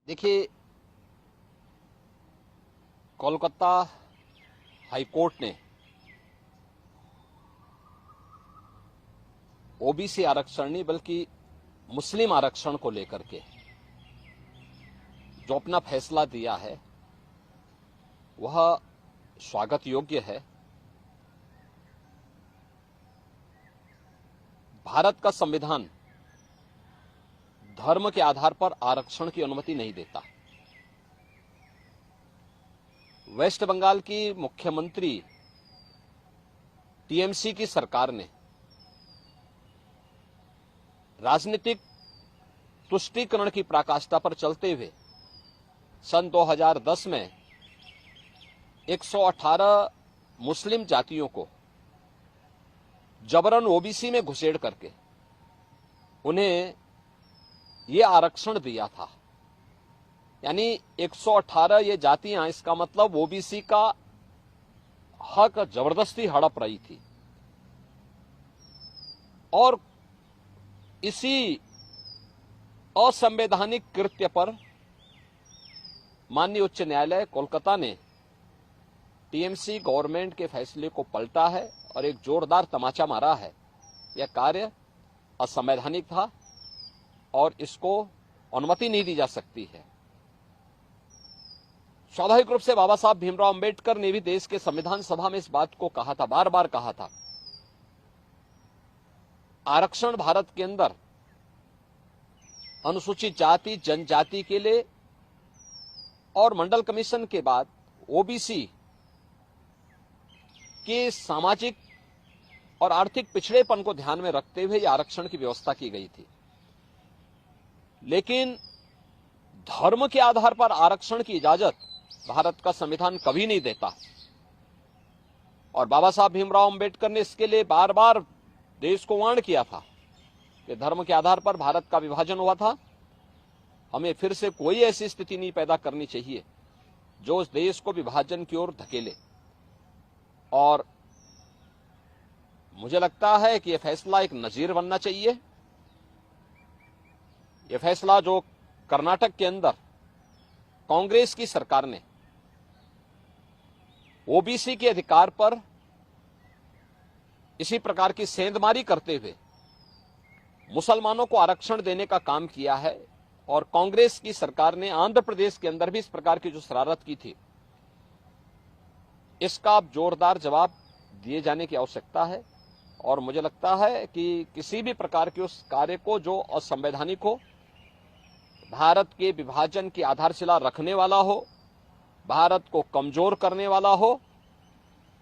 देखिए, कोलकाता हाईकोर्ट ने ओबीसी आरक्षण नहीं बल्कि मुस्लिम आरक्षण को लेकर के जो अपना फैसला दिया है वह स्वागत योग्य है। भारत का संविधान धर्म के आधार पर आरक्षण की अनुमति नहीं देता। वेस्ट बंगाल की मुख्यमंत्री टीएमसी की सरकार ने राजनीतिक तुष्टीकरण की पराकाष्ठा पर चलते हुए सन 2010 में 118 मुस्लिम जातियों को जबरन ओबीसी में घुसेड़ करके उन्हें यह आरक्षण दिया था। यानी 118 ये जातियां, इसका मतलब ओबीसी का हक जबरदस्ती हड़प रही थी। और इसी असंवैधानिक कृत्य पर माननीय उच्च न्यायालय कोलकाता ने टीएमसी गवर्नमेंट के फैसले को पलटा है और एक जोरदार तमाचा मारा है। यह कार्य असंवैधानिक था और इसको अनुमति नहीं दी जा सकती है। स्वाभाविक रूप से बाबा साहब भीमराव अंबेडकर ने भी देश के संविधान सभा में इस बात को कहा था, बार बार कहा था। आरक्षण भारत के अंदर अनुसूचित जाति जनजाति के लिए और मंडल कमीशन के बाद ओबीसी के सामाजिक और आर्थिक पिछड़ेपन को ध्यान में रखते हुए यह आरक्षण की व्यवस्था की गई थी। लेकिन धर्म के आधार पर आरक्षण की इजाजत भारत का संविधान कभी नहीं देता। और बाबा साहब भीमराव अंबेडकर ने इसके लिए बार बार देश को वार्न किया था कि धर्म के आधार पर भारत का विभाजन हुआ था। हमें फिर से कोई ऐसी स्थिति नहीं पैदा करनी चाहिए जो उस देश को विभाजन की ओर धकेले। और मुझे लगता है कि यह फैसला एक नजीर बनना चाहिए। यह फैसला जो कर्नाटक के अंदर कांग्रेस की सरकार ने ओबीसी के अधिकार पर इसी प्रकार की सेंधमारी करते हुए मुसलमानों को आरक्षण देने का काम किया है, और कांग्रेस की सरकार ने आंध्र प्रदेश के अंदर भी इस प्रकार की जो शरारत की थी, इसका जोरदार जवाब दिए जाने की आवश्यकता है। और मुझे लगता है कि किसी भी प्रकार के उस कार्य को जो असंवैधानिक हो, भारत के विभाजन की आधारशिला रखने वाला हो, भारत को कमजोर करने वाला हो,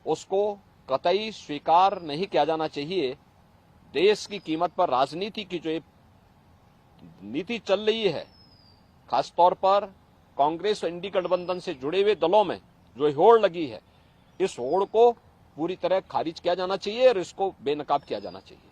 उसको कतई स्वीकार नहीं किया जाना चाहिए। देश की कीमत पर राजनीति की जो नीति चल रही है, खासतौर पर कांग्रेस और इंडी गठबंधन से जुड़े हुए दलों में जो होड़ लगी है, इस होड़ को पूरी तरह खारिज किया जाना चाहिए और इसको बेनकाब किया जाना चाहिए।